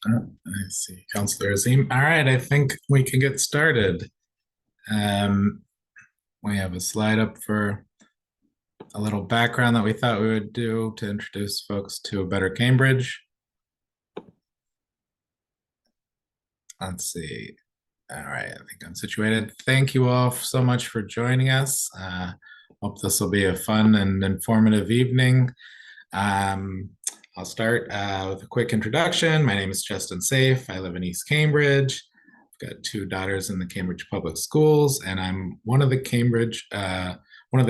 I see, Councillor Azeem. All right, I think we can get started. Um, we have a slide up for a little background that we thought we would do to introduce folks to a better Cambridge. Let's see. All right, I think I'm situated. Thank you all so much for joining us. Hope this will be a fun and informative evening. Um, I'll start with a quick introduction. My name is Justin Safe. I live in East Cambridge. I've got two daughters in the Cambridge Public Schools, and I'm one of the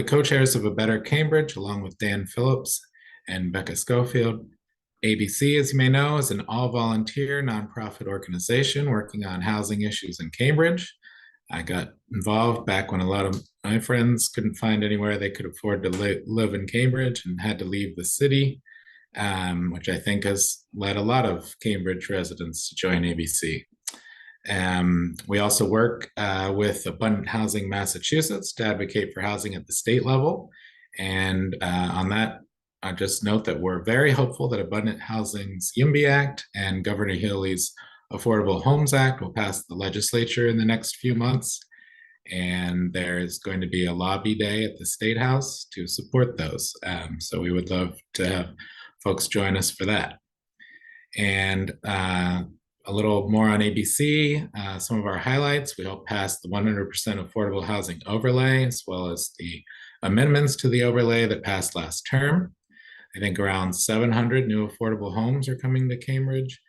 co-chairs of A Better Cambridge, along with Dan Phillips and Becca Schofield. ABC, as you may know, is an all-volunteer nonprofit organization working on housing issues in Cambridge. I got involved back when a lot of my friends couldn't find anywhere they could afford to live in Cambridge and had to leave the city, which I think has led a lot of Cambridge residents to join ABC. We also work with Abundant Housing Massachusetts to advocate for housing at the state level. And on that, I just note that we're very hopeful that Abundant Housing's YIMBY Act and Governor Healey's Affordable Homes Act will pass the legislature in the next few months. And there's going to be a lobby day at the State House to support those. So we would love to have folks join us for that. And a little more on ABC, some of our highlights. We helped pass the 100% affordable housing overlay, as well as the amendments to the overlay that passed last term. I think around 700 new affordable homes are coming to Cambridge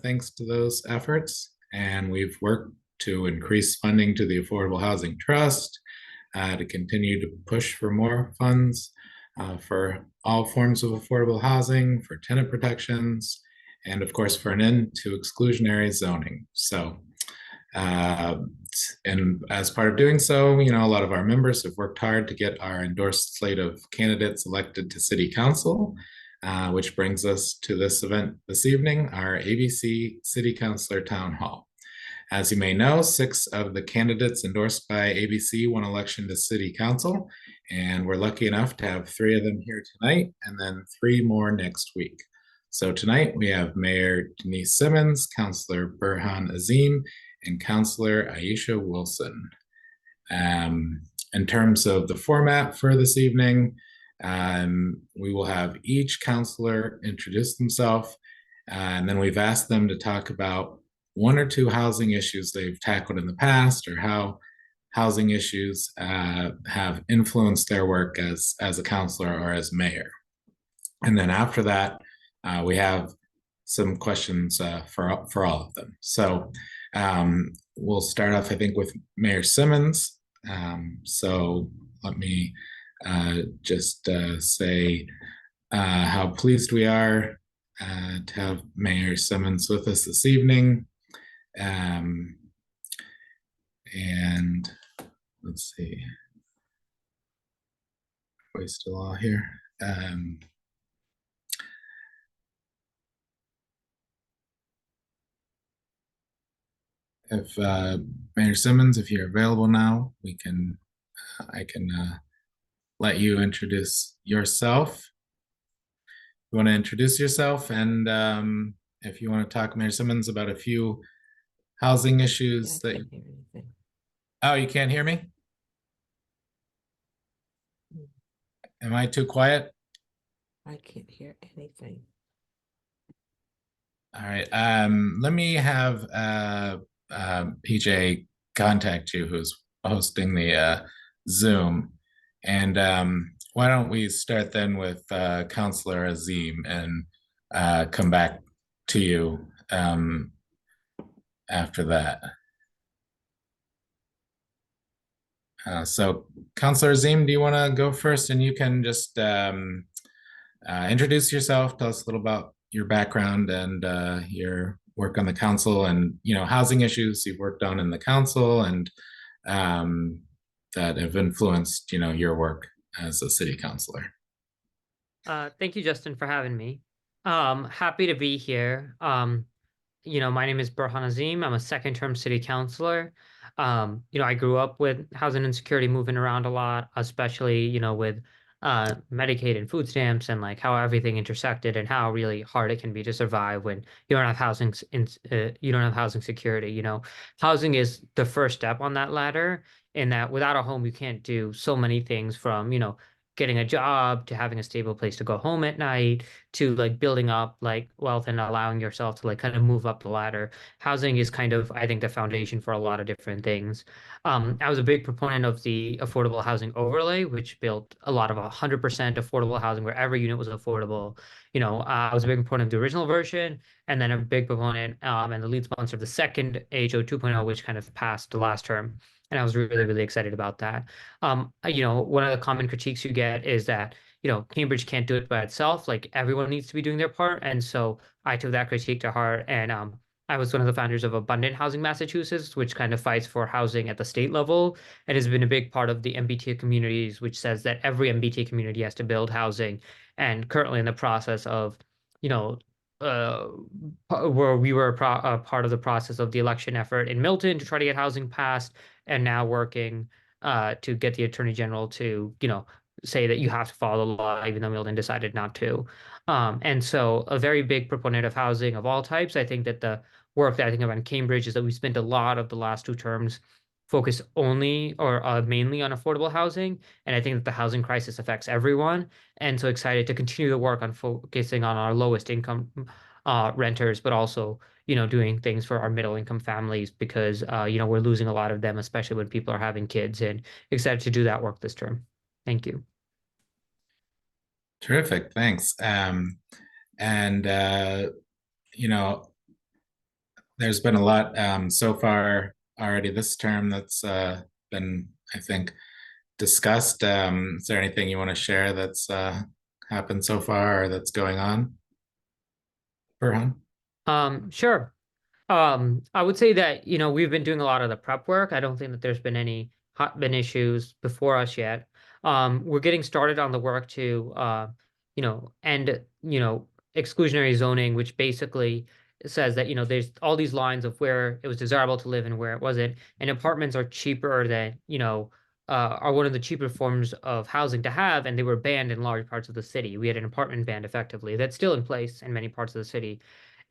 thanks to those efforts. And we've worked to increase funding to the Affordable Housing Trust, to continue to push for more funds for all forms of affordable housing, for tenant protections, and of course for an end to exclusionary zoning. So, and as part of doing so, a lot of our members have worked hard to get our endorsed slate of candidates elected to City Council, which brings us to this event this evening, our ABC City Councilor Town Hall. As you may know, 6 of the candidates endorsed by ABC won election to City Council, and we're lucky enough to have 3 of them here tonight, and then 3 more next week. So tonight we have Mayor Denise Simmons, Councillor Burhan Azeem, and Councillor Ayesha Wilson. In terms of the format for this evening, we will have each councillor introduce themselves, and then we've asked them to talk about 1 or 2 housing issues they've tackled in the past, or how housing issues have influenced their work as a councillor or as mayor. And then after that, we have some questions for all of them. So we'll start off, I think, with Mayor Simmons. So let me just say how pleased we are to have Mayor Simmons with us this evening. And let's see, are we still all here? If Mayor Simmons, if you're available now, I can let you introduce yourself. You want to introduce yourself, and if you want to talk, Mayor Simmons, about a few housing issues that. Oh, you can't hear me? Am I too quiet? I can't hear anything. All right. Let me have PJ contact you, who's hosting the Zoom. And why don't we start then with Councillor Azeem and come back to you after that. So Councillor Azeem, do you want to go first? And you can just introduce yourself, tell us a little about your background and your work on the council, and housing issues you've worked on in the council, and that have influenced your work as a city councilor. Thank you, Justin, for having me. Happy to be here. My name is Burhan Azeem. I'm a second-term city councilor. I grew up with housing insecurity moving around a lot, especially with Medicaid and food stamps, and like how everything intersected and how really hard it can be to survive when you don't have you don't have housing security. You know, housing is the first step on that ladder, in that without a home you can't do so many things, from, you know, getting a job to having a stable place to go home at night to like building up like wealth and allowing yourself to like kind of move up the ladder. Housing is kind of, I think, the foundation for a lot of different things. I was a big proponent of the affordable housing overlay, which built a lot of 100% affordable housing where every unit was affordable. You know, I was a big proponent of the original version, and then a big proponent and the lead sponsor of the second AHO 2.0, which kind of passed the last term. And I was really, really excited about that. You know, one of the common critiques you get is that, you know, Cambridge can't do it by itself. Like everyone needs to be doing their part. And so I took that critique to heart, and I was one of the founders of Abundant Housing Massachusetts, which kind of fights for housing at the state level and has been a big part of the MBTA communities, which says that every MBTA community has to build housing. And currently in the process of, you know, where we were a part of the process of the election effort in Milton to try to get housing passed, and now working to get the Attorney General to, you know, say that you have to follow the law, even though Milton decided not to. And so a very big proponent of housing of all types. I think that the work that I think about in Cambridge is that we spent a lot of the last two terms focused only or mainly on affordable housing. And I think that the housing crisis affects everyone. And so excited to continue the work on focusing on our lowest income renters, but also, you know, doing things for our middle income families, because, you know, we're losing a lot of them, especially when people are having kids, and excited to do that work this term. Thank you. Terrific, thanks. And you know, there's been a lot so far already this term that's been, I think, discussed. Is there anything you want to share that's happened so far or that's going on, Burhan? Sure. I would say that, you know, we've been doing a lot of the prep work. I don't think that there's been any hot been issues before us yet. We're getting started on the work to, you know, end, you know, exclusionary zoning, which basically says that, you know, there's all these lines of where it was desirable to live and where it wasn't. And apartments are cheaper than, you know, are one of the cheaper forms of housing to have, and they were banned in large parts of the city. We had an apartment ban effectively that's still in place in many parts of the city.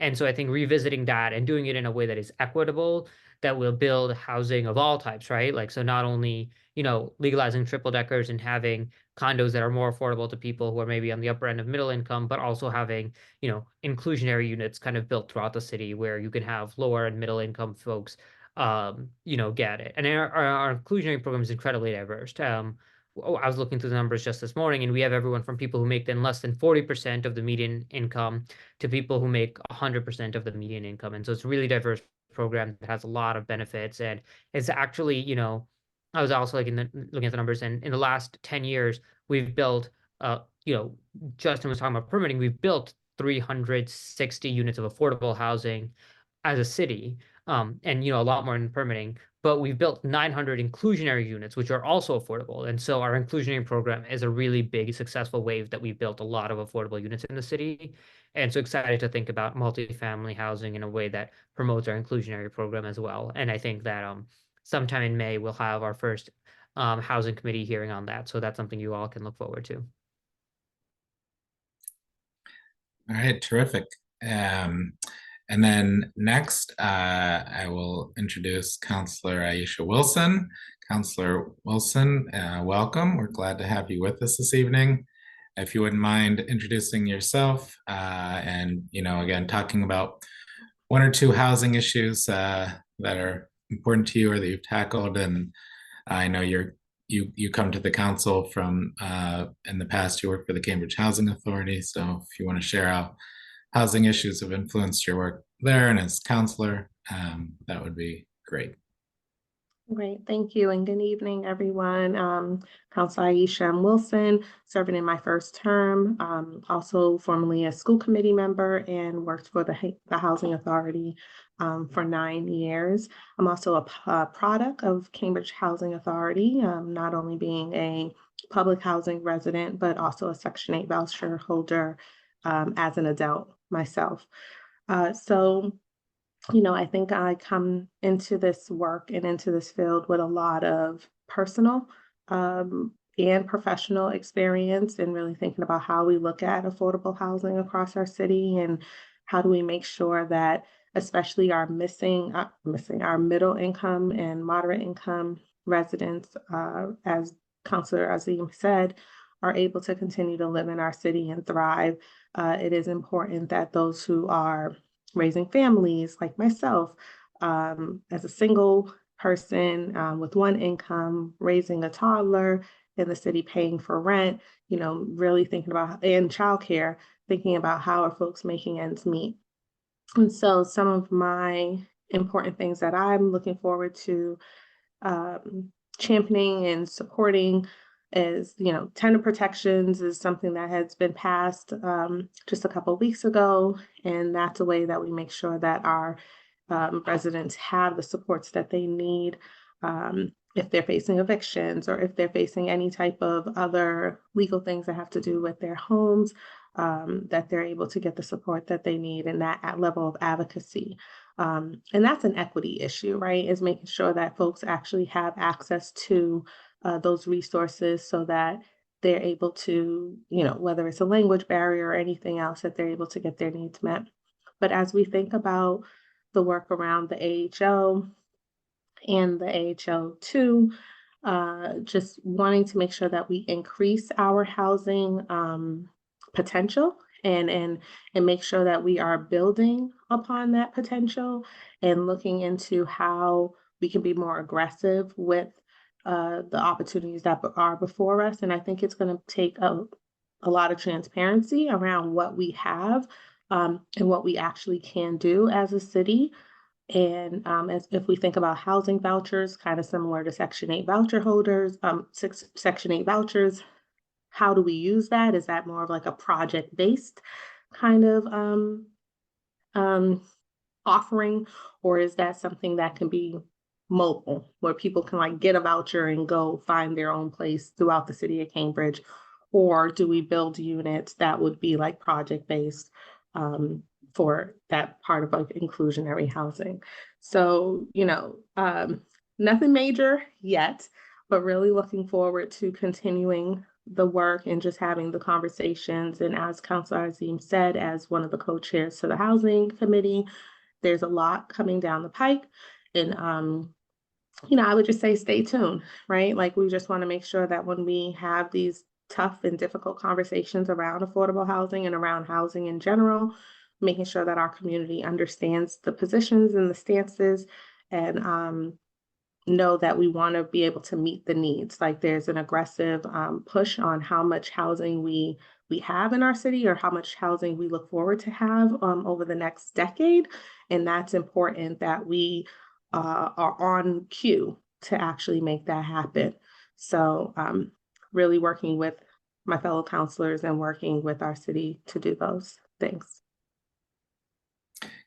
And so I think revisiting that and doing it in a way that is equitable, that will build housing of all types, right? Like, so not only, you know, legalizing triple deckers and having condos that are more affordable to people who are maybe on the upper end of middle income, but also having, you know, inclusionary units kind of built throughout the city where you can have lower and middle income folks, you know, get it. And our inclusionary program is incredibly diverse. I was looking through the numbers just this morning, and we have everyone from people who make then less than 40% of the median income to people who make 100% of the median income. And so it's a really diverse program that has a lot of benefits. And it's actually, you know, I was also like looking at the numbers, and in the last 10 years, we've built, you know, Justin was talking about permitting, we've built 360 units of affordable housing as a city, and, you know, a lot more in permitting. But we've built 900 inclusionary units, which are also affordable. And so our inclusionary program is a really big, successful wave that we've built a lot of affordable units in the city. And so excited to think about multifamily housing in a way that promotes our inclusionary program as well. And I think that sometime in May, we'll have our first housing committee hearing on that. So that's something you all can look forward to. All right, terrific. And then next, I will introduce Councillor Ayesha Wilson. Councillor Wilson, welcome. We're glad to have you with us this evening. If you wouldn't mind introducing yourself and, you know, again, talking about one or two housing issues that are important to you or that you've tackled. And I know you come to the council from in the past, you worked for the Cambridge Housing Authority. So if you want to share how housing issues have influenced your work there and as councillor, that would be great. Great, thank you, and good evening, everyone. Councilor Ayesha Wilson, serving in my first term, also formerly a school committee member, and worked for the Housing Authority for 9 years. I'm also a product of Cambridge Housing Authority, not only being a public housing resident, but also a Section 8 voucher holder as an adult myself. So, you know, I think I come into this work and into this field with a lot of personal and professional experience in really thinking about how we look at affordable housing across our city and how do we make sure that especially our our middle income and moderate income residents, as Councillor Azeem said, are able to continue to live in our city and thrive. It is important that those who are raising families, like myself, as a single person with one income, raising a toddler in the city, paying for rent, really thinking about, and childcare, thinking about how are folks making ends meet. And so some of my important things that I'm looking forward to championing and supporting is, tenant protections is something that has been passed just a couple of weeks ago. And that's a way that we make sure that our residents have the supports that they need if they're facing evictions or if they're facing any type of other legal things that have to do with their homes, that they're able to get the support that they need and that level of advocacy. And that's an equity issue, right? Is making sure that folks actually have access to those resources so that they're able to, whether it's a language barrier or anything else, that they're able to get their needs met. But as we think about the work around the AHO and the AHO2, just wanting to make sure that we increase our housing potential and make sure that we are building upon that potential and looking into how we can be more aggressive with the opportunities that are before us. And I think it's going to take a lot of transparency around what we have and what we actually can do as a city. And as if we think about housing vouchers, kind of similar to Section 8 voucher holders, Section 8 vouchers, how do we use that? Is that more of like a project-based kind of offering, or is that something that can be mobile, where people can like get a voucher and go find their own place throughout the city of Cambridge? Or do we build units that would be like project-based for that part of like inclusionary housing? So, nothing major yet, but really looking forward to continuing the work and just having the conversations. And as Councillor Azeem said, as one of the co-chairs to the Housing Committee, there's a lot coming down the pike. And, I would just say stay tuned, right? Like we just want to make sure that when we have these tough and difficult conversations around affordable housing and around housing in general, making sure that our community understands the positions and the stances and know that we want to be able to meet the needs. Like there's an aggressive push on how much housing we have in our city or how much housing we look forward to have over the next decade. And that's important that we are on cue to actually make that happen. So really working with my fellow councilors and working with our city to do those things.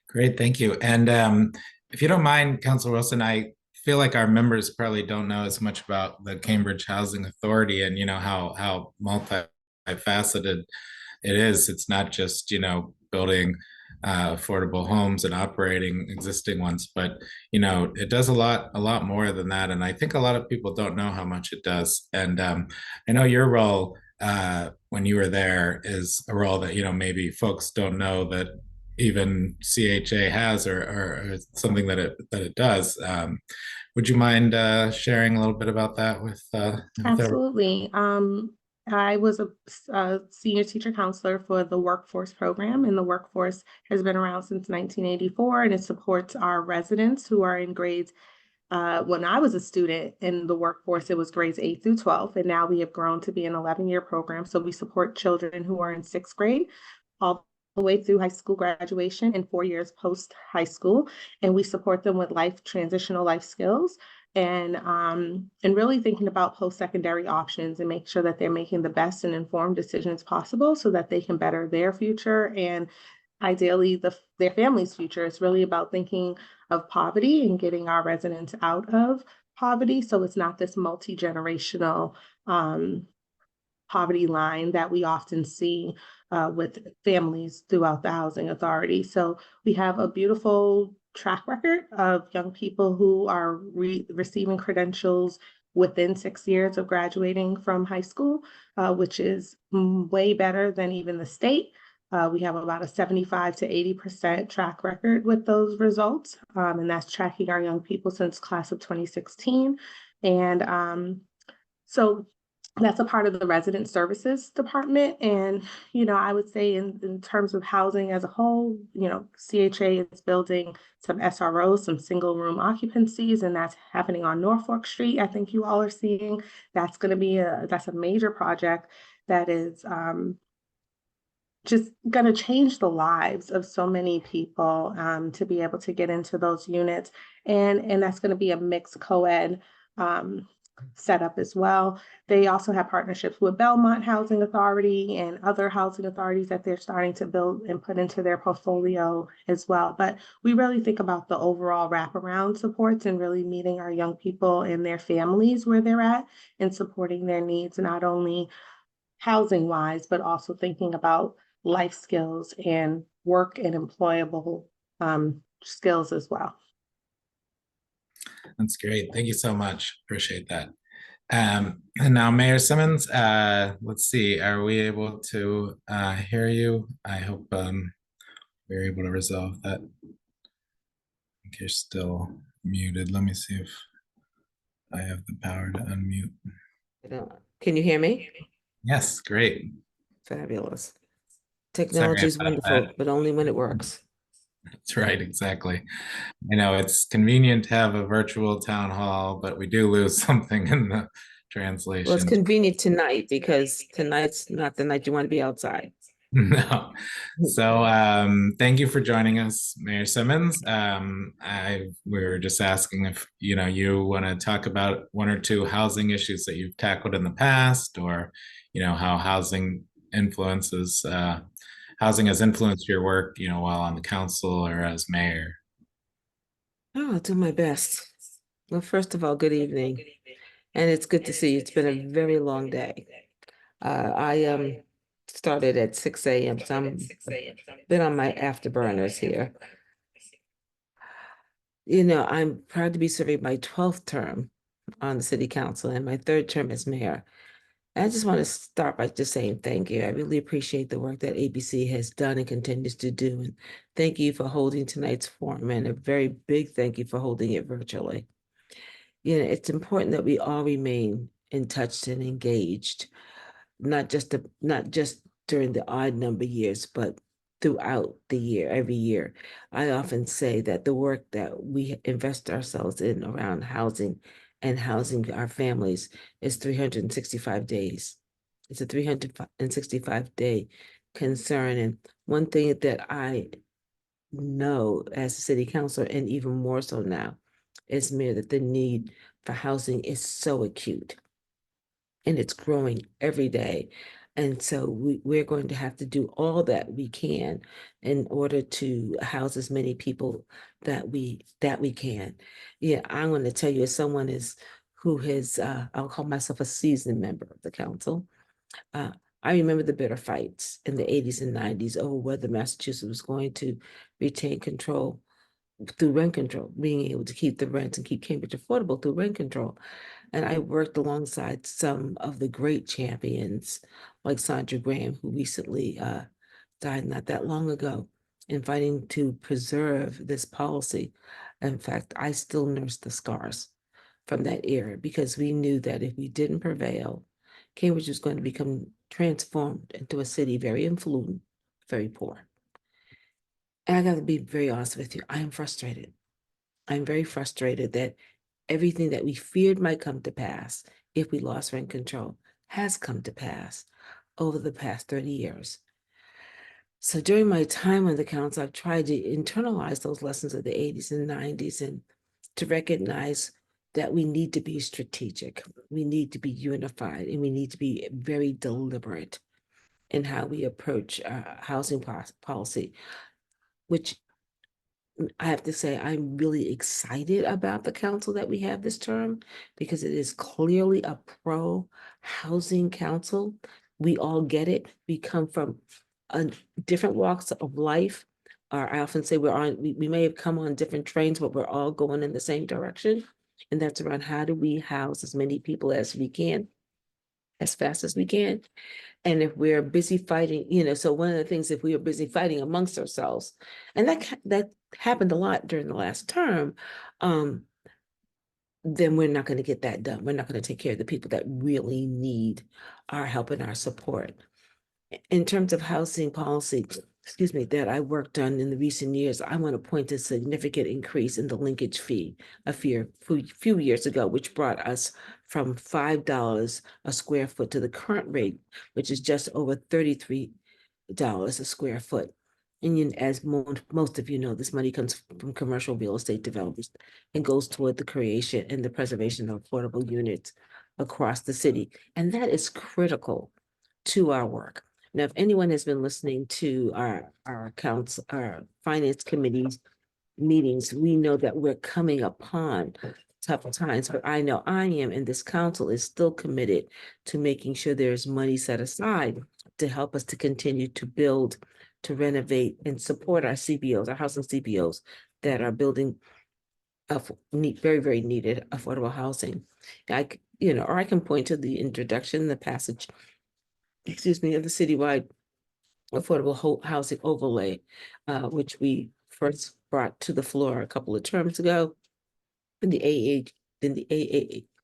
Great, thank you. And if you don't mind, Councilor Wilson, I feel like our members probably don't know as much about the Cambridge Housing Authority and how multifaceted it is. It's not just building affordable homes and operating existing ones, but it does a lot more than that. And I think a lot of people don't know how much it does. And I know your role when you were there is a role that maybe folks don't know that even CHA has or something that it does. Would you mind sharing a little bit about that with Absolutely. I was a senior teacher counselor for the workforce program, and the workforce has been around since 1984, and it supports our residents who are in grades. When I was a student in the workforce, it was grades 8 through 12, and now we have grown to be an 11-year program. So we support children who are in 6th grade all the way through high school graduation and 4 years post high school, and we support them with transitional life skills. And really thinking about post-secondary options and make sure that they're making the best and informed decisions possible so that they can better their future and ideally their family's future. It's really about thinking of poverty and getting our residents out of poverty. So it's not this multi-generational poverty line that we often see with families throughout the Housing Authority. So we have a beautiful track record of young people who are receiving credentials within 6 years of graduating from high school, which is way better than even the state. We have about a 75 to 80% track record with those results, and that's tracking our young people since class of 2016. And so that's a part of the resident services department. And, I would say in terms of housing as a whole, CHA is building some SROs, some single room occupancies, and that's happening on Norfolk Street. I think you all are seeing that's going to be that's a major project that is just going to change the lives of so many people, to be able to get into those units. And that's going to be a mixed co-ed setup as well. They also have partnerships with Belmont Housing Authority and other housing authorities that they're starting to build and put into their portfolio as well. But we really think about the overall wraparound supports and really meeting our young people and their families where they're at and supporting their needs, not only housing wise, but also thinking about life skills and work and employable skills as well. That's great. Thank you so much. Appreciate that. And now, Mayor Simmons, let's see, are we able to hear you? I hope we're able to resolve that. I think you're still muted. Let me see if I have the power to unmute. Can you hear me? Yes, great. Fabulous. Technology is wonderful, but only when it works. That's right, exactly. I know it's convenient to have a virtual town hall, but we do lose something in the translation. Well, it's convenient tonight because tonight's not the night you want to be outside. No. So thank you for joining us, Mayor Simmons. We were just asking if you want to talk about one or two housing issues that you've tackled in the past, or how housing has influenced your work, while on the council or as mayor. Oh, I'll do my best. Well, first of all, good evening. And it's good to see you. It's been a very long day. I started at 6 a.m. So I'm a bit on my afterburners here. I'm proud to be serving my 12th term on the city council and my 3rd term as mayor. I just want to start by just saying thank you. I really appreciate the work that ABC has done and continues to do. And thank you for holding tonight's forum, and a very big thank you for holding it virtually. It's important that we all remain in touch and engaged, not just during the odd number years, but throughout the year, every year. I often say that the work that we invest ourselves in around housing and housing our families is 365 days. It's a 365-day concern. And one thing that I know as a city councilor, and even more so now, is that the need for housing is so acute. And it's growing every day. And so we're going to have to do all that we can in order to house as many people that we can. Yeah, I'm going to tell you, as someone who has, I'll call myself a seasoned member of the council. I remember the bitter fights in the 80s and 90s over whether Massachusetts was going to retain control through rent control, being able to keep the rents and keep Cambridge affordable through rent control. And I worked alongside some of the great champions like Sandra Graham, who recently died not that long ago, in fighting to preserve this policy. In fact, I still nurse the scars from that era, because we knew that if we didn't prevail, Cambridge was going to become transformed into a city very affluent, very poor. And I got to be very honest with you, I am frustrated. I'm very frustrated that everything that we feared might come to pass if we lost rent control has come to pass over the past 30 years. So during my time on the council, I've tried to internalize those lessons of the 80s and 90s and to recognize that we need to be strategic, we need to be unified, and we need to be very deliberate in how we approach housing policy, which I have to say, I'm really excited about the council that we have this term, because it is clearly a pro-housing council. We all get it. We come from different walks of life. Or I often say we may have come on different trains, but we're all going in the same direction. And that's around how do we house as many people as we can, as fast as we can. And if we're busy fighting, so one of the things, if we are busy fighting amongst ourselves, and that happened a lot during the last term, then we're not going to get that done. We're not going to take care of the people that really need our help and our support. In terms of housing policy, that I worked on in the recent years, I want to point to a significant increase in the linkage fee a few years ago, which brought us from $5 a square foot to the current rate, which is just over $33 a square foot. And as most of you know, this money comes from commercial real estate developers and goes toward the creation and the preservation of affordable units across the city. And that is critical to our work. Now, if anyone has been listening to our finance committee's meetings, we know that we're coming upon tough times, but I know I am, and this council is still committed to making sure there's money set aside to help us to continue to build, to renovate, and support our CBOs, our housing CBOs that are building very, very needed affordable housing. Or I can point to the introduction, the passage, of the citywide affordable housing overlay, which we first brought to the floor a couple of terms ago. In the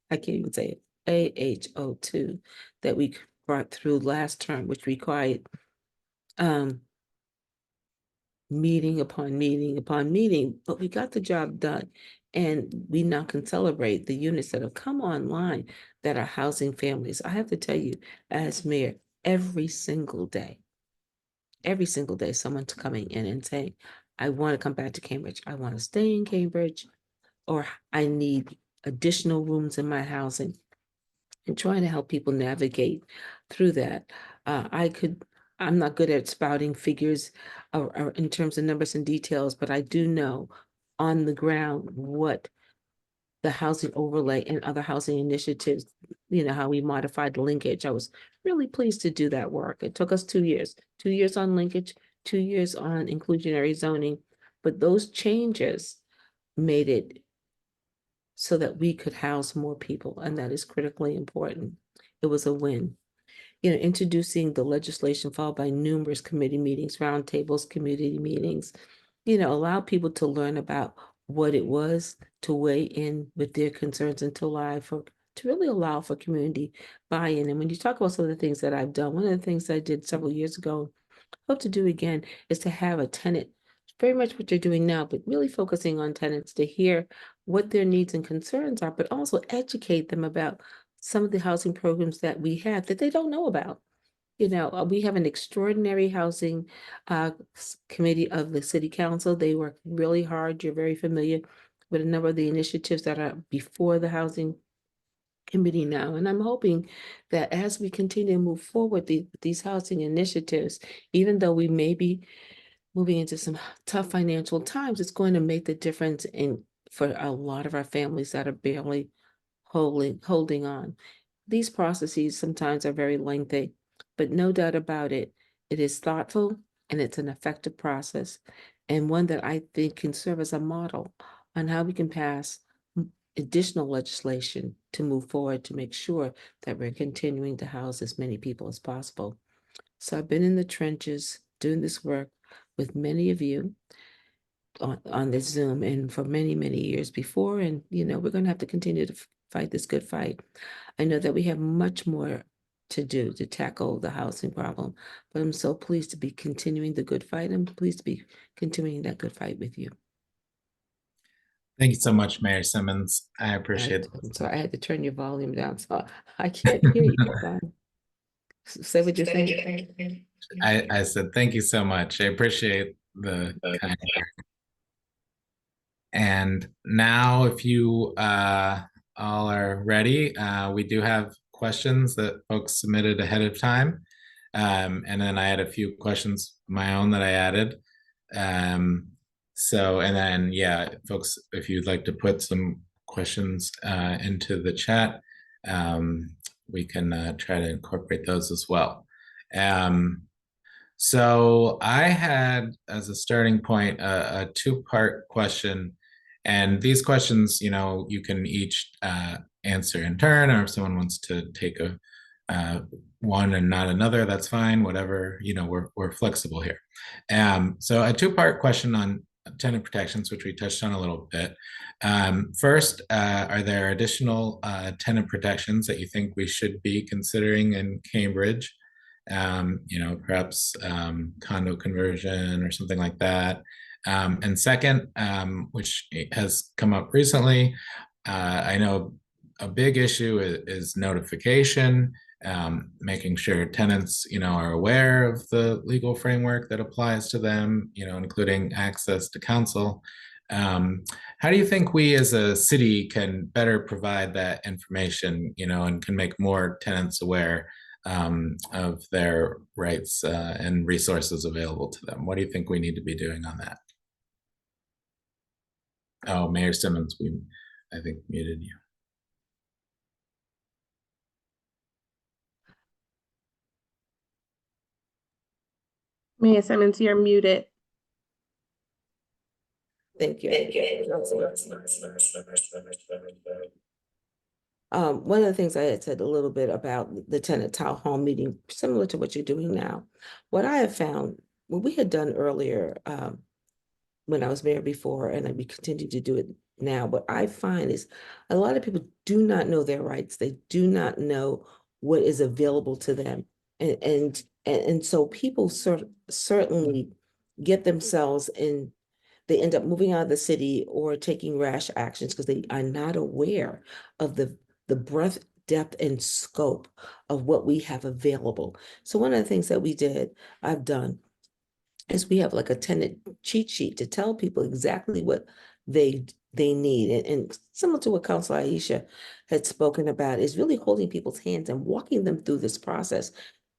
I can't even say it, AHO2 that we brought through last term, which required meeting upon meeting upon meeting, but we got the job done. And we now can celebrate the units that have come online that are housing families. I have to tell you, as mayor, every single day, someone's coming in and saying, I want to come back to Cambridge. I want to stay in Cambridge, or I need additional rooms in my housing, and trying to help people navigate through that. I'm not good at spouting figures or in terms of numbers and details, but I do know on the ground what the housing overlay and other housing initiatives, how we modified the linkage. I was really pleased to do that work. It took us 2 years, 2 years on linkage, 2 years on inclusionary zoning, but those changes made it so that we could house more people, and that is critically important. It was a win. Introducing the legislation followed by numerous committee meetings, roundtables, community meetings, allow people to learn about what it was, to weigh in with their concerns, and to really allow for community buy-in. And when you talk about some of the things that I've done, one of the things I did several years ago, hope to do again, is to have a tenant, very much what you're doing now, but really focusing on tenants to hear what their needs and concerns are, but also educate them about some of the housing programs that we have that they don't know about. We have an extraordinary housing committee of the city council. They work really hard. You're very familiar with a number of the initiatives that are before the housing committee now. And I'm hoping that as we continue to move forward these housing initiatives, even though we may be moving into some tough financial times, it's going to make the difference for a lot of our families that are barely holding on. These processes sometimes are very lengthy, but no doubt about it, it is thoughtful and it's an effective process, and one that I think can serve as a model on how we can pass additional legislation to move forward to make sure that we're continuing to house as many people as possible. So I've been in the trenches doing this work with many of you on this Zoom and for many, many years before. And, we're going to have to continue to fight this good fight. I know that we have much more to do to tackle the housing problem, but I'm so pleased to be continuing the good fight. I'm pleased to be continuing that good fight with you. Thank you so much, Mayor Simmons. I appreciate it. So I had to turn your volume down, so I can't hear you. Say what you're saying. I said, thank you so much. I appreciate the kind words. And now if you all are ready, we do have questions that folks submitted ahead of time. And then I had a few questions of my own that I added. And then, yeah, folks, if you'd like to put some questions into the chat, we can try to incorporate those as well. So I had, as a starting point, a two-part question. And these questions, you can each answer in turn, or if someone wants to take a one and not another, that's fine. Whatever, we're flexible here. So a two-part question on tenant protections, which we touched on a little bit. First, are there additional tenant protections that you think we should be considering in Cambridge? Perhaps condo conversion or something like that. And second, which has come up recently, I know a big issue is notification, making sure tenants, are aware of the legal framework that applies to them, including access to counsel. How do you think we as a city can better provide that information, and can make more tenants aware of their rights and resources available to them? What do you think we need to be doing on that? Oh, Mayor Simmons, I think, muted you. Mayor Simmons, you're muted. Thank you. One of the things I had said a little bit about the tenant town hall meeting, similar to what you're doing now. What I have found, what we had done earlier, when I was mayor before, and we continue to do it now, what I find is a lot of people do not know their rights. They do not know what is available to them. And so people certainly get themselves in, they end up moving out of the city or taking rash actions because they are not aware of the breadth, depth, and scope of what we have available. So one of the things that I've done, is we have like a tenant cheat sheet to tell people exactly what they need. And similar to what Councilor Ayesha had spoken about, is really holding people's hands and walking them through this process.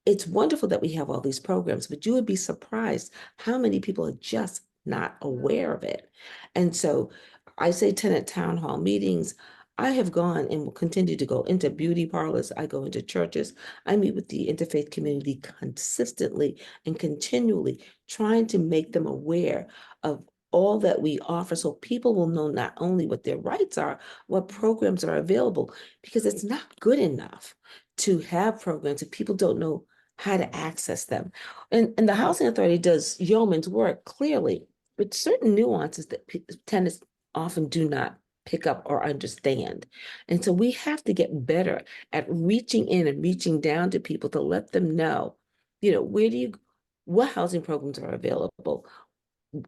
It's wonderful that we have all these programs, but you would be surprised how many people are just not aware of it. And so I say tenant town hall meetings. I have gone and will continue to go into beauty parlors. I go into churches. I meet with the interfaith community consistently and continually, trying to make them aware of all that we offer so people will know not only what their rights are, what programs are available, because it's not good enough to have programs if people don't know how to access them. And the Housing Authority does yeoman's work clearly, but certain nuances that tenants often do not pick up or understand. And so we have to get better at reaching in and reaching down to people to let them know, what housing programs are available.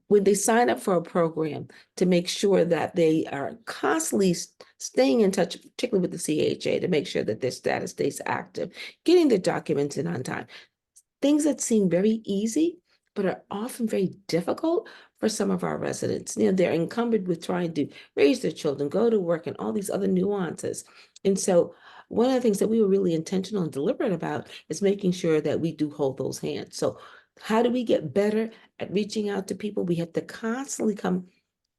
When they sign up for a program, to make sure that they are constantly staying in touch, particularly with the CHA, to make sure that their status stays active, getting their documents in on time. Things that seem very easy, but are often very difficult for some of our residents. They're encumbered with trying to raise their children, go to work, and all these other nuances. And so one of the things that we were really intentional and deliberate about is making sure that we do hold those hands. So how do we get better at reaching out to people? We have to constantly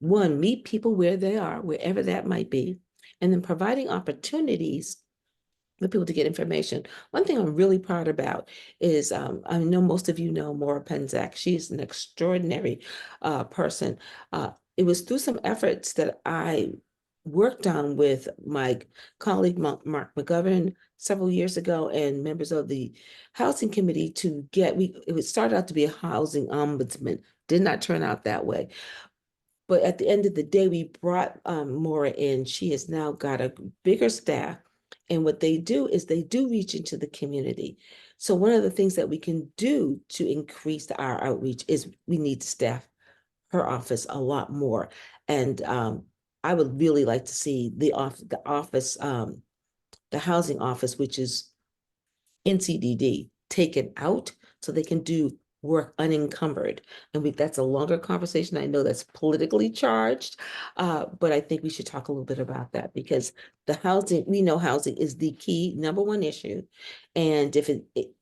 meet people where they are, wherever that might be, and then providing opportunities for people to get information. One thing I'm really proud about is, I know most of you know Maura Penzak. She's an extraordinary person. It was through some efforts that I worked on with my colleague, Mark McGovern, several years ago, and members of the Housing Committee it started out to be a housing ombudsman. Did not turn out that way. But at the end of the day, we brought Maura in. She has now got a bigger staff. And what they do is they do reach into the community. So one of the things that we can do to increase our outreach is we need to staff her office a lot more. And I would really like to see the office, the housing office, which is NCDD, taken out so they can do work unencumbered. And that's a longer conversation. I know that's politically charged, but I think we should talk a little bit about that, because we know housing is the key number one issue. And if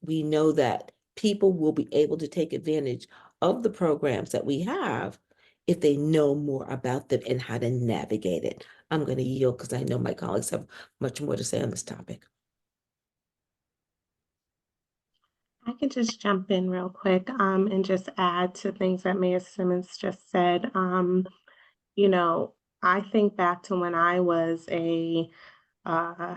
we know that people will be able to take advantage of the programs that we have if they know more about them and how to navigate it. I'm going to yield because I know my colleagues have much more to say on this topic. I could just jump in real quick and just add to things that Mayor Simmons just said. I think back to when I was uh,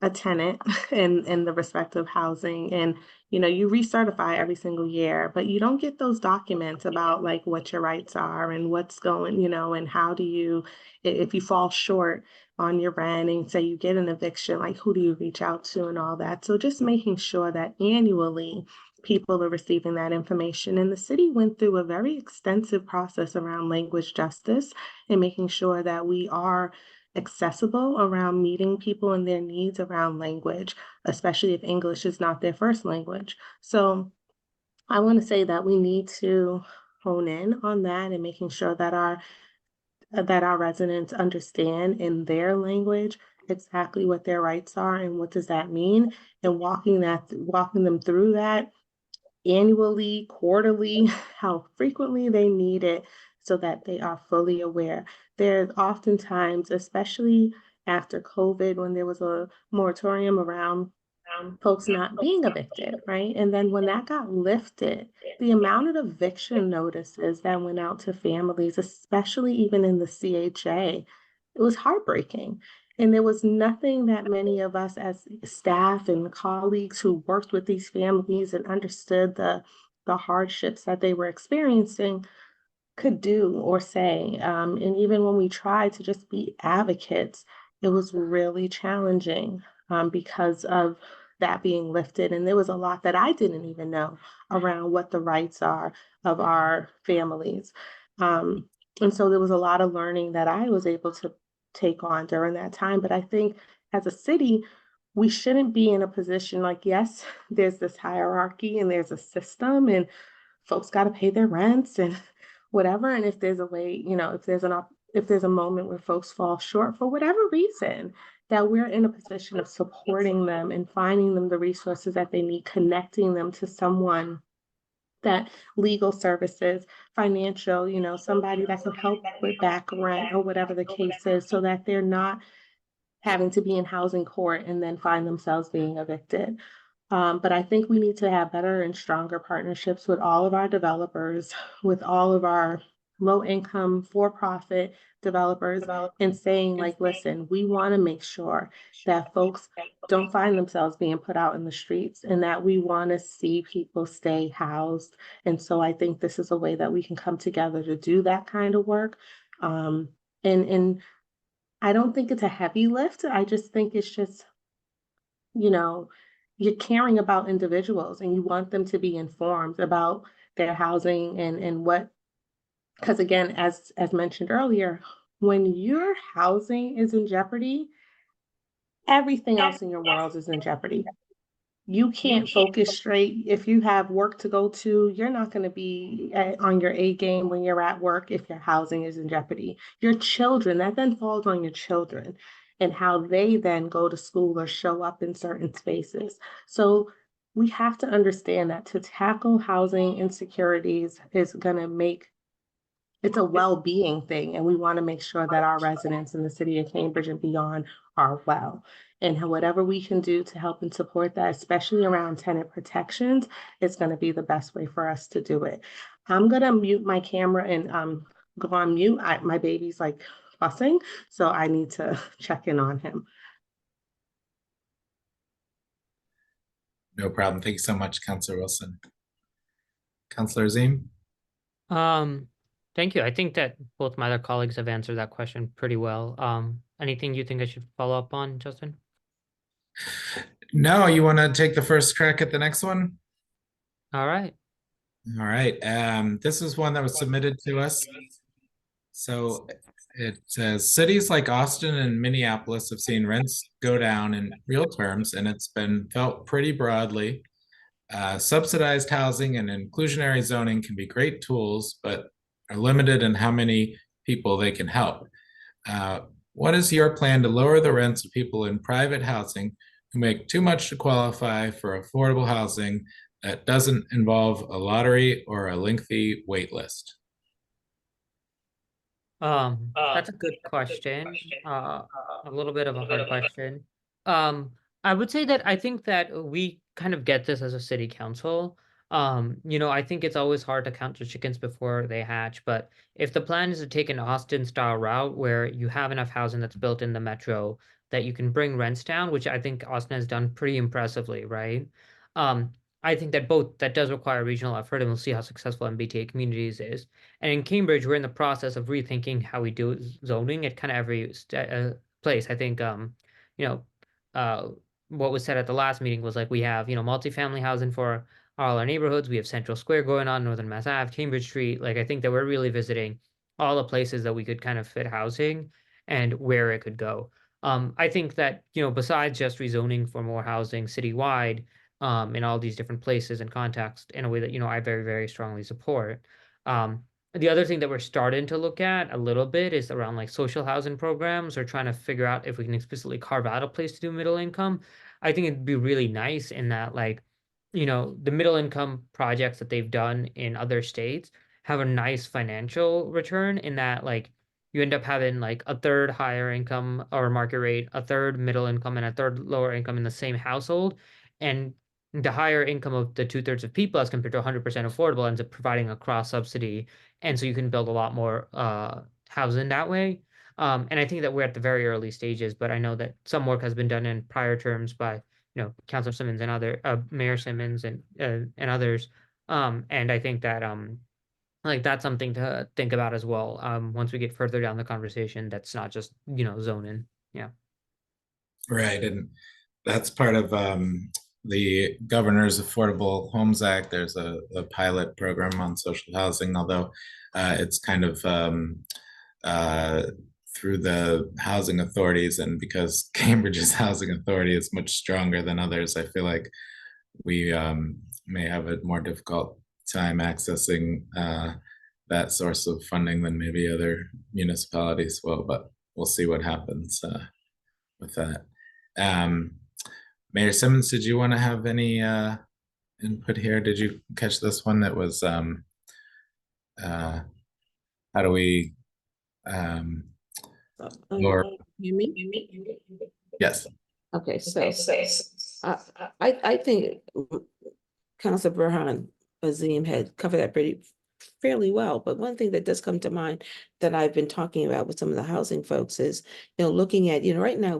a tenant in the respective housing, and you recertify every single year, but you don't get those documents about like what your rights are and what's going, and how do you, if you fall short on your rent and say you get an eviction, like who do you reach out to and all that. So just making sure that annually people are receiving that information. And the city went through a very extensive process around language justice and making sure that we are accessible around meeting people and their needs around language, especially if English is not their first language. So I want to say that we need to hone in on that and making sure that our residents understand in their language exactly what their rights are and what does that mean, and walking them through that annually, quarterly, how frequently they need it so that they are fully aware. There's oftentimes, especially after COVID, when there was a moratorium around folks not being evicted, right? And then when that got lifted, the amount of eviction notices that went out to families, especially even in the CHA, it was heartbreaking. And there was nothing that many of us as staff and colleagues who worked with these families and understood the hardships that they were experiencing could do or say. And even when we tried to just be advocates, it was really challenging because of that being lifted. And there was a lot that I didn't even know around what the rights are of our families. And so there was a lot of learning that I was able to take on during that time. But I think as a city, we shouldn't be in a position like, yes, there's this hierarchy and there's a system and folks got to pay their rents and whatever. And if there's a way, if there's a moment where folks fall short for whatever reason, that we're in a position of supporting them and finding them the resources that they need, connecting them to someone that legal services, financial, somebody that can help with back rent or whatever the case is, so that they're not having to be in housing court and then find themselves being evicted. But I think we need to have better and stronger partnerships with all of our developers, with all of our low-income, for-profit developers, and saying like, listen, we want to make sure that folks don't find themselves being put out in the streets and that we want to see people stay housed. And so I think this is a way that we can come together to do that kind of work. And I don't think it's a heavy lift. I just think it's just, you're caring about individuals and you want them to be informed about their housing and what, because again, as mentioned earlier, when your housing is in jeopardy, everything else in your world is in jeopardy. You can't focus straight. If you have work to go to, you're not going to be on your A game when you're at work if your housing is in jeopardy. Your children, that then falls on your children and how they then go to school or show up in certain spaces. So we have to understand that to tackle housing insecurities is going to make it's a well-being thing, and we want to make sure that our residents in the city of Cambridge and beyond are well. And whatever we can do to help and support that, especially around tenant protections, is going to be the best way for us to do it. I'm going to mute my camera and go on mute. My baby's like fussing, so I need to check in on him. No problem. Thank you so much, Councillor Wilson. Councillor Azeem? Thank you. I think that both my other colleagues have answered that question pretty well. Anything you think I should follow up on, Justin? No, you want to take the first crack at the next one? All right. All right. This is one that was submitted to us. So it says cities like Austin and Minneapolis have seen rents go down in real terms, and it's been felt pretty broadly. Subsidized housing and inclusionary zoning can be great tools, but are limited in how many people they can help. What is your plan to lower the rents of people in private housing who make too much to qualify for affordable housing that doesn't involve a lottery or a lengthy wait list? That's a good question. A little bit of a hard question. I would say that I think that we kind of get this as a city council. You know, I think it's always hard to count your chickens before they hatch, but if the plan is to take an Austin style route where you have enough housing that's built in the metro that you can bring rents down, which I think Austin has done pretty impressively, right? Um, I think that both that does require regional effort, and we'll see how successful MBTA communities is. And in Cambridge, we're in the process of rethinking how we do zoning at kind of every place. I think, you know, uh, what was said at the last meeting was like we have, you know, multifamily housing for all our neighborhoods. We have Central Square going on, Northern Mass Ave, Cambridge Street. Like I think that we're really visiting all the places that we could kind of fit housing and where it could go. I think that, you know, besides just rezoning for more housing citywide, in all these different places and contexts in a way that, you know, I very, very strongly support. The other thing that we're starting to look at a little bit is around like social housing programs or trying to figure out if we can explicitly carve out a place to do middle income. I think it'd be really nice in that, like, you know, the middle income projects that they've done in other states have a nice financial return in that, like, you end up having like a third higher income or market rate, a third middle income, and a third lower income in the same household. And the higher income of the 2/3 of people as compared to 100% affordable ends up providing a cross subsidy. And so you can build a lot more housing that way. And I think that we're at the very early stages, but I know that some work has been done in prior terms by, you know, Councillor Simmons and other Mayor Simmons and others. And I think that like that's something to think about as well. Once we get further down the conversation, that's not just, you know, zoning. Yeah. Right, and that's part of the Governor's Affordable Homes Act. There's a pilot program on social housing, although it's kind of uh, through the housing authorities, and because Cambridge's housing authority is much stronger than others, I feel like we may have a more difficult time accessing that source of funding than maybe other municipalities will, but we'll see what happens with that. Mayor Simmons, did you want to have any input here? Did you catch this one? That was how do we lower? Hear me? Yes. Okay, so I think Councilor Burhan Azeem had covered that fairly well, but one thing that does come to mind that I've been talking about with some of the housing folks is, you know, looking at, you know, right now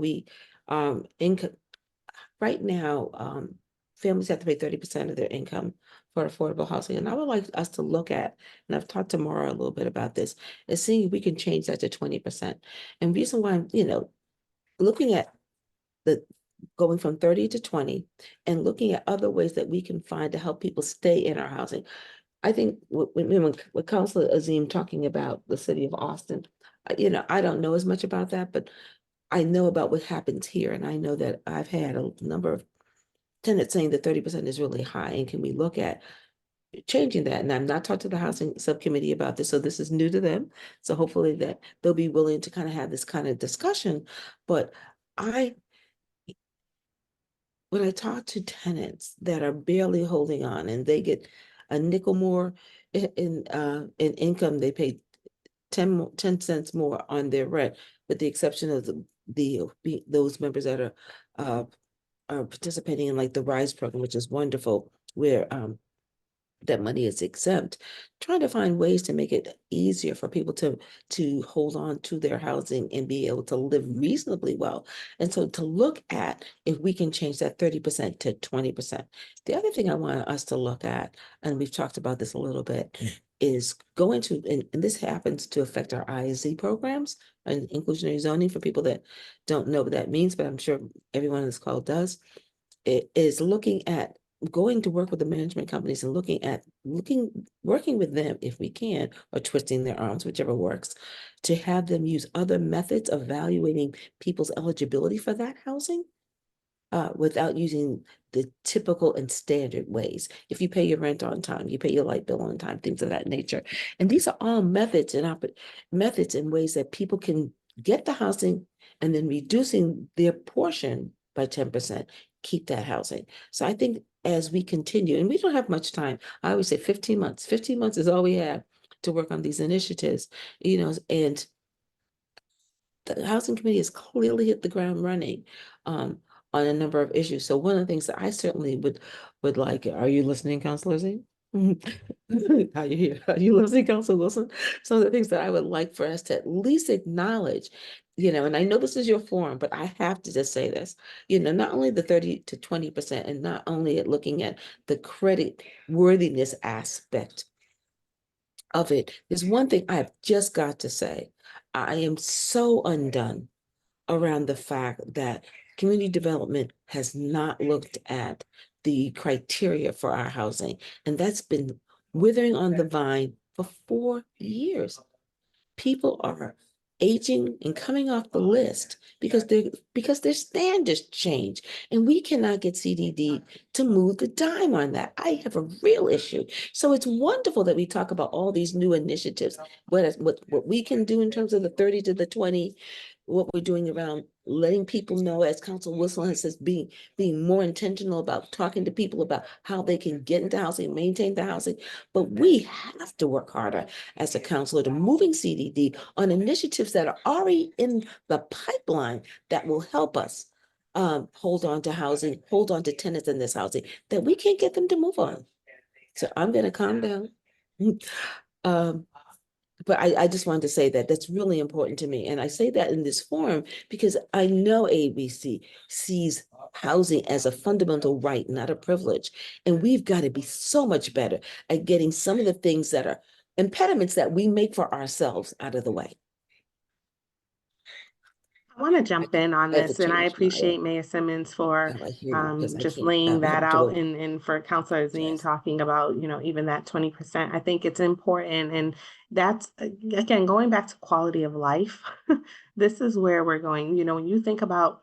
families have to pay 30% of their income for affordable housing. And I would like us to look at, and I've talked to Mara a little bit about this, is seeing if we can change that to 20%. And reason why I'm, you know, looking at the going from 30 to 20 and looking at other ways that we can find to help people stay in our housing. I think when Councilor Azeem talking about the city of Austin, you know, I don't know as much about that, but I know about what happens here. And I know that I've had a number of tenants saying that 30% is really high. And can we look at changing that? And I'm not talked to the housing subcommittee about this, so this is new to them. So hopefully that they'll be willing to kind of have this kind of discussion. But when I talk to tenants that are barely holding on and they get a nickel more in income, they pay 10 cents more on their rent, with the exception of those members that are participating in like the RISE program, which is wonderful, where that money is exempt, trying to find ways to make it easier for people to hold on to their housing and be able to live reasonably well. And so to look at if we can change that 30% to 20%. The other thing I want us to look at, and we've talked about this a little bit, is going to, and this happens to affect our ISZ programs and inclusionary zoning for people that don't know what that means, but I'm sure everyone on this call does. It is looking at going to work with the management companies and working with them if we can, or twisting their arms, whichever works, to have them use other methods of evaluating people's eligibility for that housing without using the typical and standard ways. If you pay your rent on time, you pay your light bill on time, things of that nature. And these are all methods and ways that people can get the housing and then reducing their portion by 10%, keep that housing. So I think as we continue, and we don't have much time, I always say 15 months. 15 months is all we have to work on these initiatives, you know, and the Housing Committee has clearly hit the ground running on a number of issues. So one of the things that I certainly would like, are you listening, Councillor Z? How you here? Are you listening, Councillor Wilson? Some of the things that I would like for us to at least acknowledge, and I know this is your forum, but I have to just say this, not only the 30 to 20%, and not only at looking at the credit worthiness aspect of it. There's one thing I've just got to say. I am so undone around the fact that community development has not looked at the criteria for our housing, and that's been withering on the vine for 4 years. People are aging and coming off the list because their standards change, and we cannot get CDD to move the dime on that. I have a real issue. So it's wonderful that we talk about all these new initiatives, what we can do in terms of the 30 to the 20, what we're doing around letting people know, as Council Wilson says, being more intentional about talking to people about how they can get into housing, maintain the housing. But we have to work harder as a council to moving CDD on initiatives that are already in the pipeline that will help us hold on to housing, hold on to tenants in this housing that we can't get them to move on. So I'm going to calm down. But I just wanted to say that that's really important to me. And I say that in this forum because I know ABC sees housing as a fundamental right, not a privilege. And we've got to be so much better at getting some of the things that are impediments that we make for ourselves out of the way. I want to jump in on I have this, to and I change my appreciate Mayor Simmons for I hear you, because I just can't laying that have to out, wait. and for Councilor Azeem Yes. talking about, even that 20%. I think it's important, and that's, again, going back to quality of life. This is where we're going. When you think about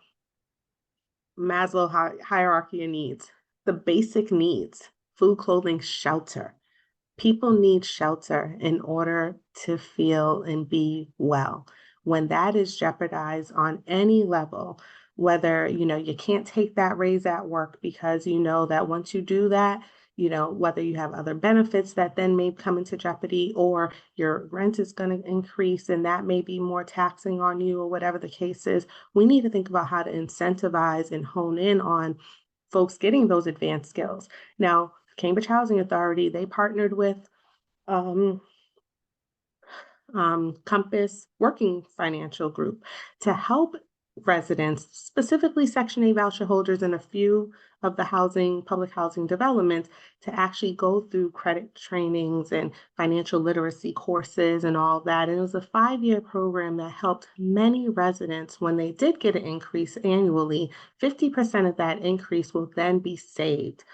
Maslow hierarchy of needs, the basic needs, food, clothing, shelter. People need shelter in order to feel and be well. When that is jeopardized on any level, whether, you can't take that raise at work because you know that once you do that, whether you have other benefits that then may come into jeopardy, or your rent is going to increase and that may be more taxing on you, or whatever the case is, we need to think about how to incentivize and hone in on folks getting those advanced skills. Now, Cambridge Housing Authority, they partnered with Compass Working Financial Group to help residents, specifically Section 8 voucher holders in a few of the public housing developments, to actually go through credit trainings and financial literacy courses and all that. And it was a 5-year program that helped many residents. When they did get an increase annually, 50% of that increase will then be saved.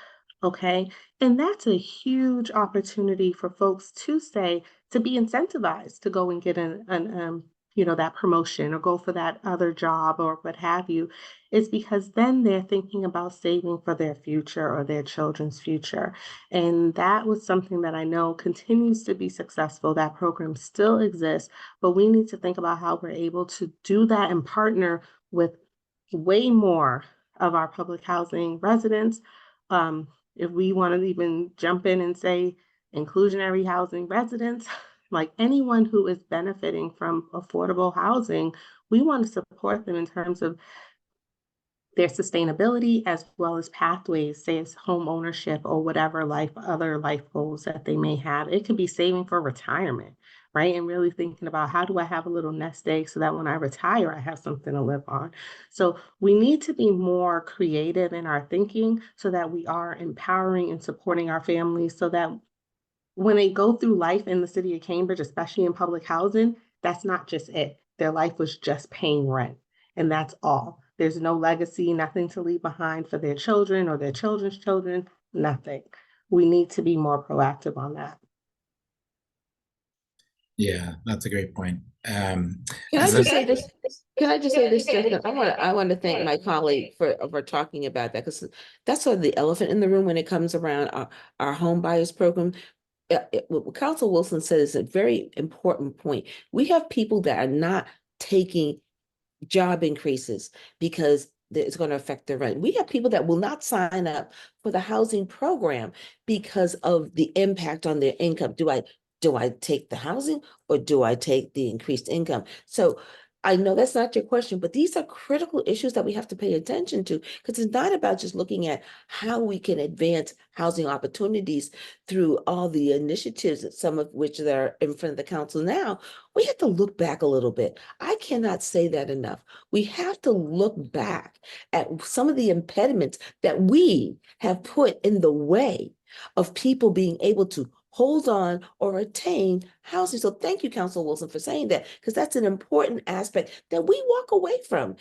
Okay. And that's a huge opportunity for folks to be incentivized to go and get that promotion or go for that other job or what have you. Is because then they're thinking about saving for their future or their children's future. And that was something that I know continues to be successful. That program still exists, but we need to think about how we're able to do that and partner with way more of our public housing residents. If we want to even jump in and say inclusionary housing residents, like anyone who is benefiting from affordable housing, we want to support them in terms of their sustainability as well as pathways, say it's home ownership or whatever other life goals that they may have. It could be saving for retirement, right? And really thinking about, how do I have a little nest egg so that when I retire, I have something to live on. So we need to be more creative in our thinking so that we are empowering and supporting our families, so that when they go through life in the city of Cambridge, especially in public housing, that's not just it. Their life was just paying rent, and that's all. There's no legacy, nothing to leave behind for their children or their children's children, nothing. We need to be more proactive on that. Yeah, that's a great point. Can I just say this? Justin? I want to thank my colleague for talking about that, because that's sort of the elephant in the room when it comes around our home buyers program. What Council Wilson said is a very important point. We have people that are not taking job increases because it's going to affect their rent. We have people that will not sign up for the housing program because of the impact on their income. Do I take the housing or do I take the increased income? So I know that's not your question, but these are critical issues that we have to pay attention to, because it's not about just looking at how we can advance housing opportunities through all the initiatives, some of which that are in front of the council now. We have to look back a little bit. I cannot say that enough. We have to look back at some of the impediments that we have put in the way of people being able to hold on or attain housing. So thank you, Council Wilson, for saying that, because that's an important aspect that we walk away from.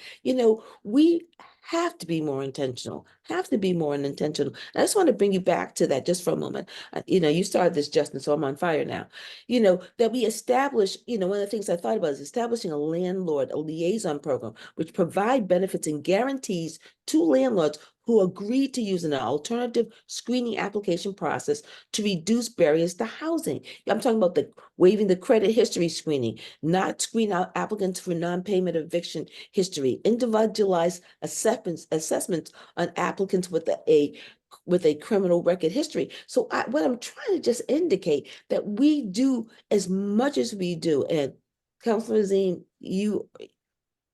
We have to be more intentional, have to be more intentional. And I just want to bring you back to that just for a moment. You started this, Justin, so I'm on fire now. That we establish, one of the things I thought about is establishing a liaison program, which provide benefits and guarantees to landlords who agree to use an alternative screening application process to reduce barriers to housing. I'm talking about waiving the credit history screening, not screen out applicants for non-payment eviction history, individualized assessments on applicants with a criminal record history. So what I'm trying to just indicate that we do as much as we do, and Councillor Azeem, you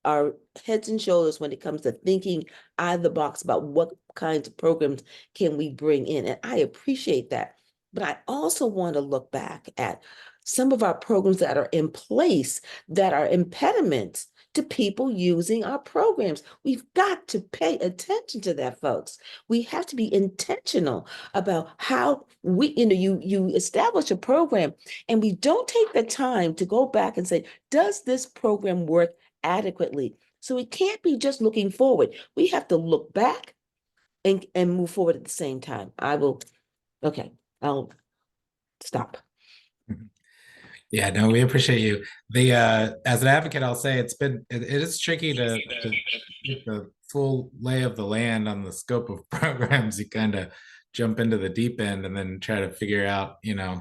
are heads and shoulders when it comes to thinking out of the box about what kinds of programs can we bring in. And I appreciate that. But I also want to look back at some of our programs that are in place that are impediments to people using our programs. We've got to pay attention to that, folks. We have to be intentional about how you establish a program and we don't take the time to go back and say, does this program work adequately? So it can't be just looking forward. We have to look back and move forward at the same time. I'll stop. Yeah, no, we appreciate you. As an advocate, I'll say it is tricky to get the full lay of the land on the scope of programs. You kind of jump into the deep end and then try to figure out,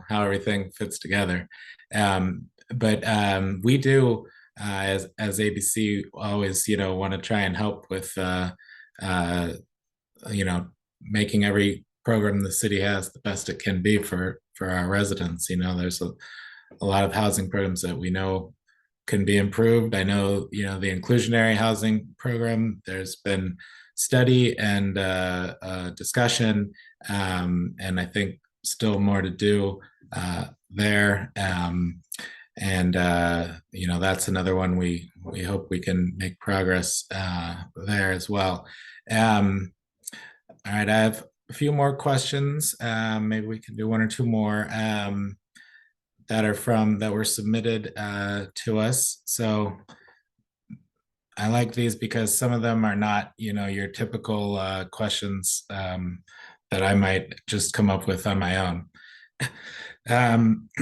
how everything fits together. But we do, as ABC, always, want to try and help with, making every program the city has the best it can be for our residents. There's a lot of housing programs that we know can be improved. I know, the inclusionary housing program, there's been study and discussion, and I think still more to do there. That's another one we hope we can make progress there as well. All right, I have a few more questions. Maybe we can do one or two more that were submitted to us. So I like these because some of them are not, your typical questions that I might just come up with on my own.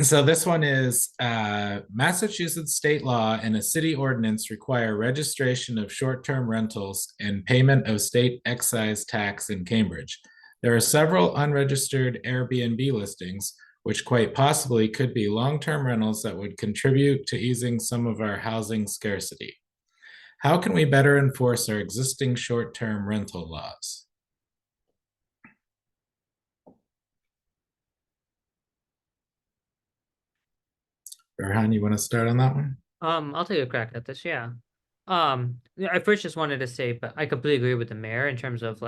So this one is, Massachusetts state law and a city ordinance require registration of short-term rentals and payment of state excise tax in Cambridge. There are several unregistered Airbnb listings, which quite possibly could be long-term rentals that would contribute to easing some of our housing scarcity. How can we better enforce our existing short-term rental laws? Burhan, you want to start on that one? I'll take a crack at this. Yeah. I first just wanted to say, but I completely agree with the mayor in terms of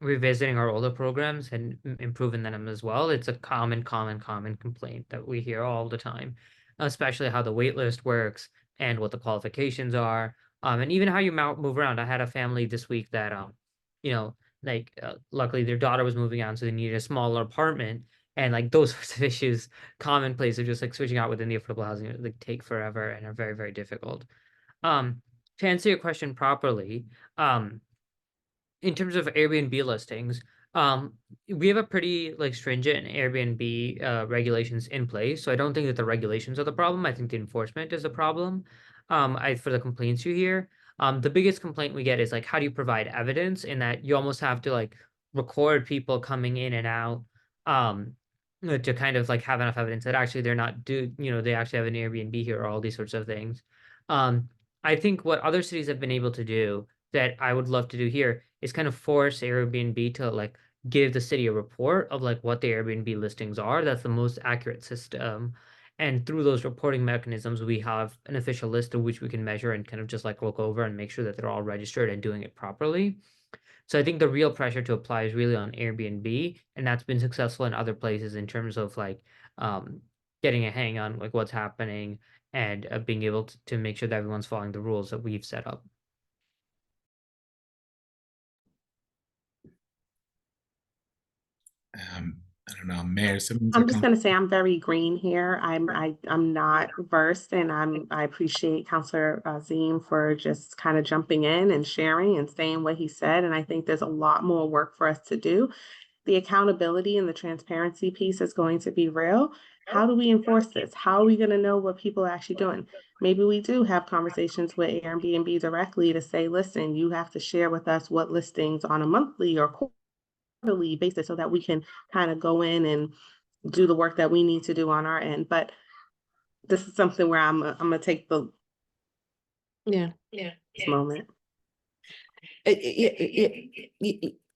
revisiting our older programs and improving them as well. It's a common complaint that we hear all the time, especially how the wait list works and what the qualifications are, and even how you move around. I had a family this week that, luckily their daughter was moving out, so they needed a smaller apartment. And those sorts of issues, commonplace of just switching out within the affordable housing, take forever and are very, very difficult. To answer your question properly, in terms of Airbnb listings, we have a pretty stringent Airbnb regulations in place. So I don't think that the regulations are the problem. I think the enforcement is the problem. For the complaints you hear, the biggest complaint we get is how do you provide evidence in that you almost have to record people coming in and out, to kind of have enough evidence that actually they're not they actually have an Airbnb here, or all these sorts of things. I think what other cities have been able to do that I would love to do here is kind of force Airbnb to give the city a report of what the Airbnb listings are. That's the most accurate system. And through those reporting mechanisms, we have an official list of which we can measure and kind of just like look over and make sure that they're all registered and doing it properly. So I think the real pressure to apply is really on Airbnb, and that's been successful in other places in terms of like getting a hang on like what's happening and being able to make sure that everyone's following the rules that we've set up. I don't know, Mayor Simmons. I'm just gonna say I'm very green here. I'm not versed, and I appreciate Councillor Azeem for just kind of jumping in and sharing and saying what he said. And I think there's a lot more work for us to do. The accountability and the transparency piece is going to be real. How do we enforce this? How are we going to know what people are actually doing? Maybe we do have conversations with Airbnb directly to say, listen, you have to share with us what listings on a monthly or quarterly basis so that we can kind of go in and do the work that we need to do on our end. But this is something where I'm gonna take the this moment.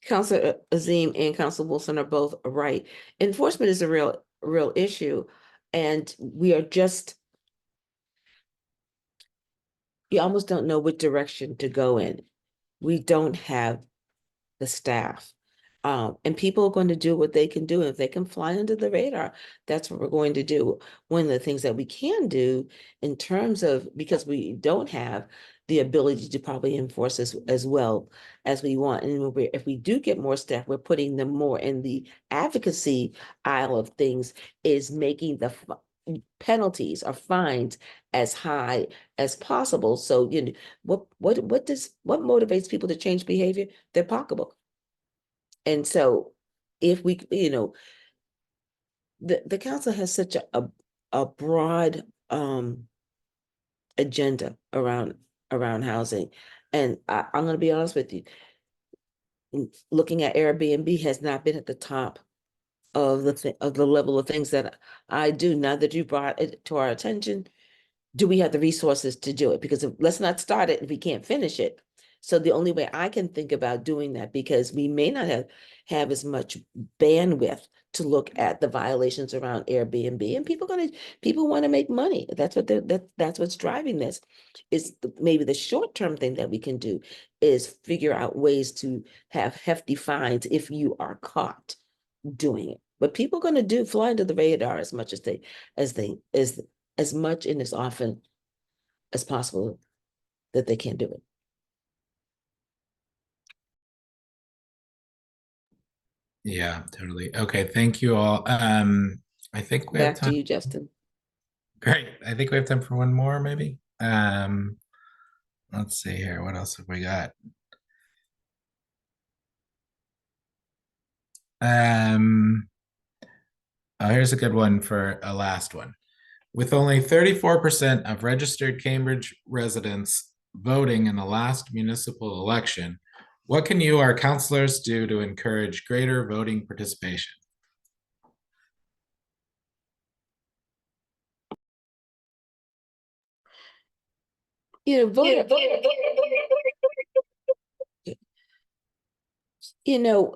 Councilor Azeem and Councilor Wilson are both right. Enforcement is a real issue, and we are just, you almost don't know what direction to go in. We don't have the staff. And people are going to do what they can do. If they can fly under the radar, that's what we're going to do. One of the things that we can do in terms of, because we don't have the ability to probably enforce as well as we want. And if we do get more staff, we're putting them more in the advocacy aisle of things, is making the penalties or fines as high as possible. So, you know, what motivates people to change behavior? Their pocketbook. And so if we, you know, the council has such a broad agenda around housing. And I'm going to be honest with you, looking at Airbnb has not been at the top of the level of things that I do. Now that you brought it to our attention, do we have the resources to do it? Because let's not start it if we can't finish it. So the only way I can think about doing that, because we may not have as much bandwidth to look at the violations around Airbnb, and people want to make money. That's what that's what's driving this. Is maybe the short-term thing that we can do is figure out ways to have hefty fines if you are caught doing it. But people are going to fly under the radar as much as much and as often as possible that they can do it. Yeah, totally. Okay, thank you all. I think we have Back to time. you, Justin. Great. I think we have time for one more, maybe. Let's see here. What else have we got? Oh, here's a good one for a last one. With only 34% of registered Cambridge residents voting in the last municipal election, what can you, our councillors, do to encourage greater voting participation? You know,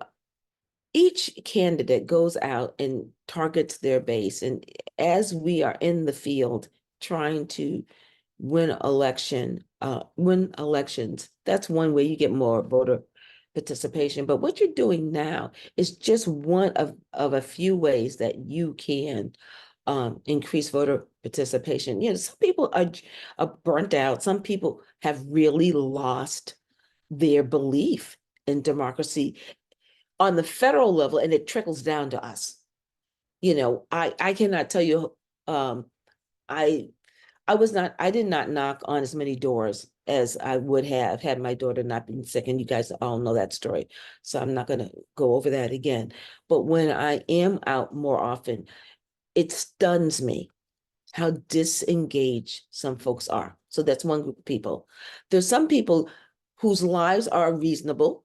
each candidate goes out and targets their base. And as we are in the field trying to win elections, that's one way you get more voter participation. But what you're doing now is just one of a few ways that you can increase voter participation. You know, some people are burnt out. Some people have really lost their belief in democracy on the federal level, and it trickles down to us. You know, I cannot tell you, I did not knock on as many doors as I would have had my daughter not been sick, and you guys all know that story. So I'm not gonna go over that again. But when I am out more often, it stuns me how disengaged some folks are. So that's one group of people. There's some people whose lives are reasonable,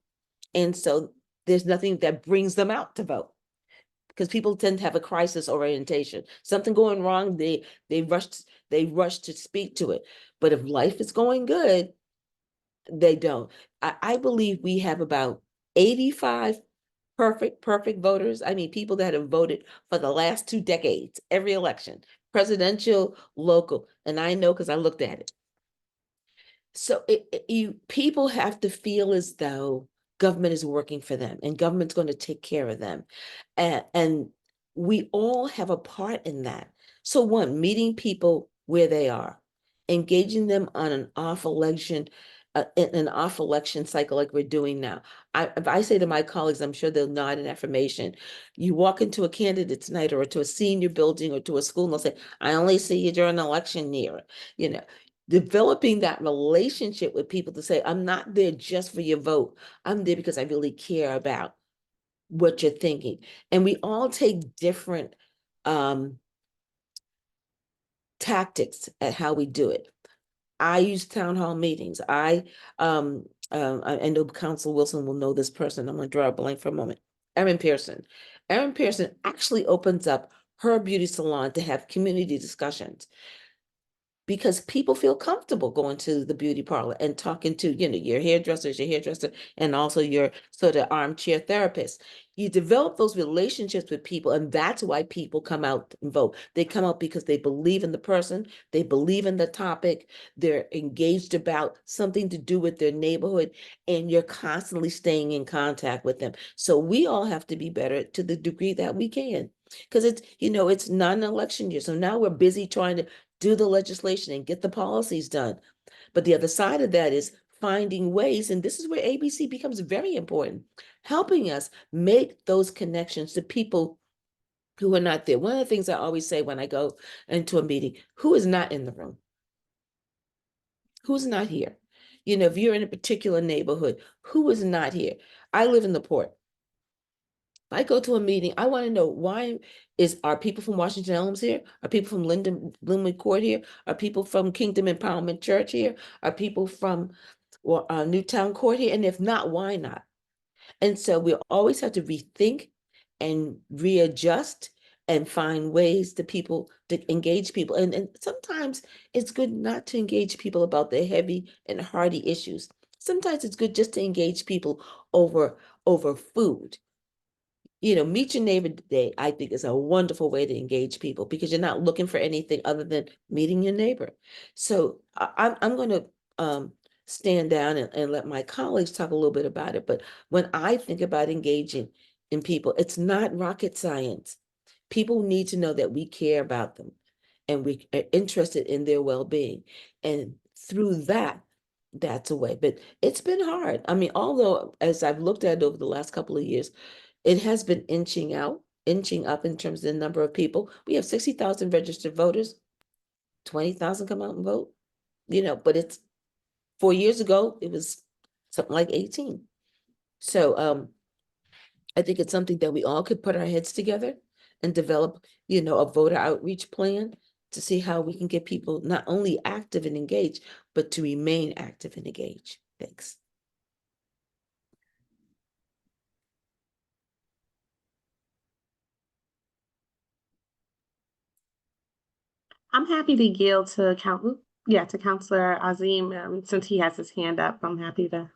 and so there's nothing that brings them out to vote, because people tend to have a crisis orientation. Something going wrong, they rush to speak to it. But if life is going good, they don't. I believe we have about 85 perfect voters. I mean, people that have voted for the last 2 decades, every election, presidential, local, and I know because I looked at it. So people have to feel as though government is working for them and government's going to take care of them. And we all have a part in that. So one, meeting people where they are, engaging them on an off election, in an off election cycle like we're doing now. If I say to my colleagues, I'm sure they'll nod in affirmation. You walk into a candidate's night or to a senior building or to a school and they'll say, I only see you during election year. You know, developing that relationship with people to say, I'm not there just for your vote. I'm there because I really care about what you're thinking. And we all take different tactics at how we do it. I use town hall meetings. I know Council Wilson will know this person. I'm going to draw a blank for a moment. Erin Pearson. Erin Pearson actually opens up her beauty salon to have community discussions, because people feel comfortable going to the beauty parlor and talking to, your hairdresser, and also your sort of armchair therapist. You develop those relationships with people, and that's why people come out and vote. They come out because they believe in the person, they believe in the topic, they're engaged about something to do with their neighborhood, and you're constantly staying in contact with them. So we all have to be better to the degree that we can. Because it's not an election year. So now we're busy trying to do the legislation and get the policies done. But the other side of that is finding ways, and this is where ABC becomes very important, helping us make those connections to people who are not there. One of the things I always say when I go into a meeting, who is not in the room? Who's not here? If you're in a particular neighborhood, who is not here? I live in the Port. I go to a meeting, I want to know are people from Washington Elms here? Are people from Linwood Court here? Are people from Kingdom Empowerment Church here? Are people from Newtown Court here? And if not, why not? And so we always have to rethink and readjust and find ways to engage people. And sometimes it's good not to engage people about the heavy and hardy issues. Sometimes it's good just to engage people over food. Meet your neighbor today, I think, is a wonderful way to engage people, because you're not looking for anything other than meeting your neighbor. So I'm going to stand down and let my colleagues talk a little bit about it. But when I think about engaging in people, it's not rocket science. People need to know that we care about them and we are interested in their well-being. And through that, that's a way. But it's been hard. I mean, although as I've looked at it over the last couple of years, it has been inching up in terms of the number of people. We have 60,000 registered voters, 20,000 come out and vote, but it's 4 years ago, it was something like 18. So I think it's something that we all could put our heads together and develop, a voter outreach plan to see how we can get people not only active and engaged, but to remain active and engaged. Thanks. I'm happy to yield to Councillor Azeem, since he has his hand up. I'm happy to.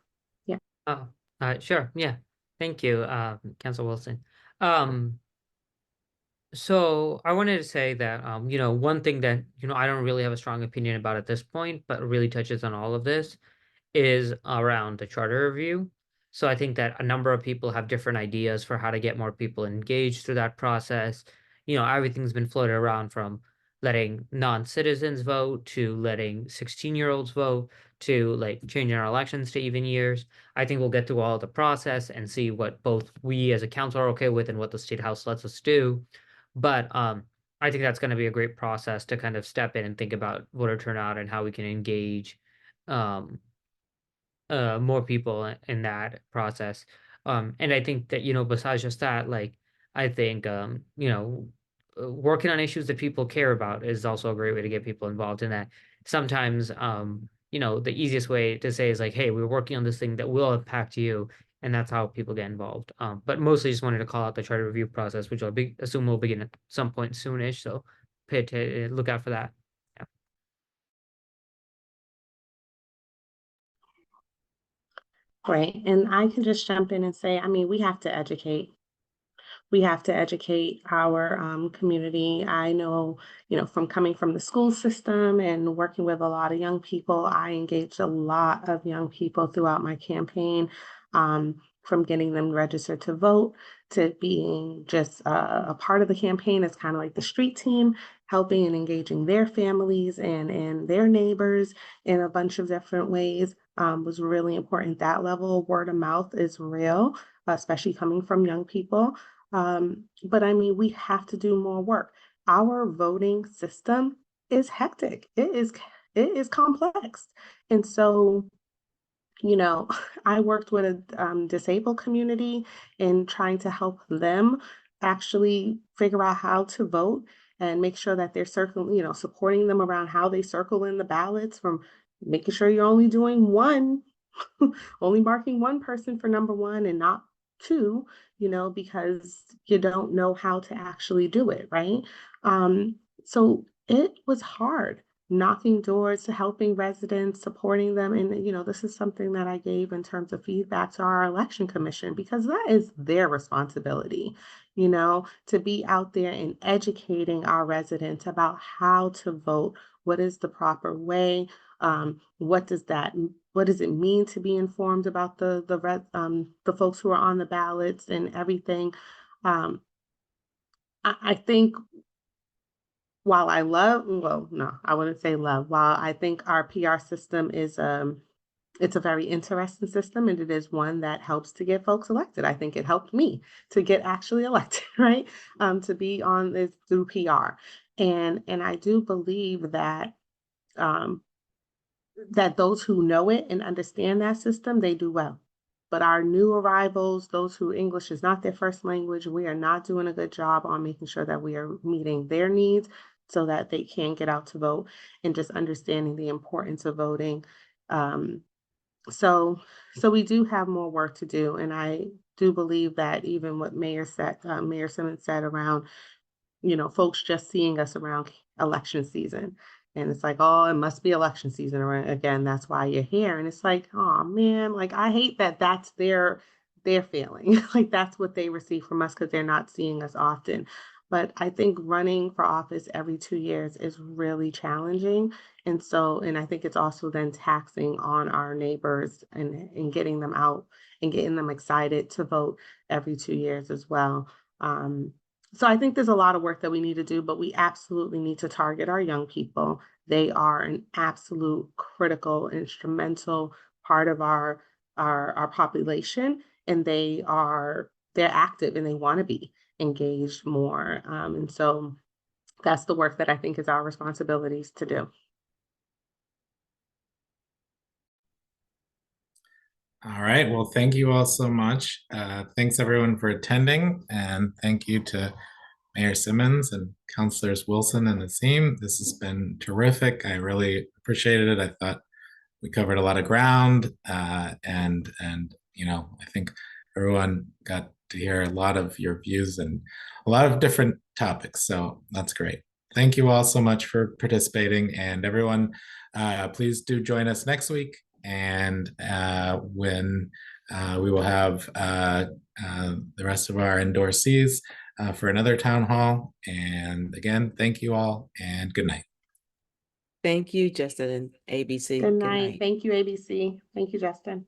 Oh, sure. Yeah. Thank you, Council Wilson. So I wanted to say that, one thing that, I don't really have a strong opinion about at this point, but really touches on all of this, is around the charter review. So I think that a number of people have different ideas for how to get more people engaged through that process. Everything's been floated around, from letting non-citizens vote to letting 16-year-olds vote to like changing our elections to even years. I think we'll get through all the process and see what both we as a council are okay with and what the state house lets us do. But I think that's going to be a great process to kind of step in and think about voter turnout and how we can engage more people in that process. And I think that, besides just that, like, I think, working on issues that people care about is also a great way to get people involved in that. Sometimes, the easiest way to say is like, hey, we're working on this thing that will impact you. And that's how people get involved. But mostly just wanted to call out the charter review process, which I'll assume will begin at some point soonish. So look out for that. Yeah. Great. And I can just jump in and say, I mean, we have to educate. we have to educate our community. I know, from coming from the school system and working with a lot of young people, I engaged a lot of young people throughout my campaign, from getting them registered to vote to being just a part of the campaign as kind of like the street team, helping and engaging their families and their neighbors in a bunch of different ways, was really important. That level, word of mouth is real, especially coming from young people. But I mean, we have to do more work. Our voting system is hectic. It is complex. And so, I worked with a disabled community in trying to help them actually figure out how to vote and make sure that they're circling, supporting them around how they circle in the ballots, from making sure you're only doing one, only marking one person for number one and not two, because you don't know how to actually do it, right? So it was hard knocking doors to helping residents, supporting them. And, this is something that I gave in terms of feedback to our election commission, because that is their responsibility, to be out there and educating our residents about how to vote, what is the proper way, what does it mean to be informed about the folks who are on the ballots and everything. I think while no, I wouldn't say love. While I think our PR system is it's a very interesting system, and it is one that helps to get folks elected. I think it helped me to get actually elected, right? To be on this through PR, and I do believe that um, that those who know it and understand that system, they do well. But our new arrivals, those who English is not their first language, we are not doing a good job on making sure that we are meeting their needs so that they can get out to vote, and just understanding the importance of voting. Um, so we do have more work to do. And I do believe that even what Mayor Simmons said around, folks just seeing us around election season. And it's like, oh, it must be election season again. That's why you're here. And it's like, oh man, like I hate that that's their feeling. Like that's what they receive from us because they're not seeing us often. But I think running for office every 2 years is really challenging. And I think it's also then taxing on our neighbors and getting them out and getting them excited to vote every 2 years as well. So I think there's a lot of work that we need to do, but we absolutely need to target our young people. They are an absolute critical, instrumental part of our population, and they're active and they want to be engaged more. And so that's the work that I think is our responsibilities to do. All right. Well, thank you all so much. Thanks everyone for attending, and thank you to Mayor Simmons and Councillors Wilson and Azeem. This has been terrific. I really appreciated it. I thought we covered a lot of ground, and I think everyone got to hear a lot of your views and a lot of different topics. So that's great. Thank you all so much for participating, and everyone, please do join us next week. And when we will have the rest of our endorsees for another town hall. And again, thank you all and good night. Thank you, Justin and ABC. Good night. Thank you, ABC. Thank you, Justin.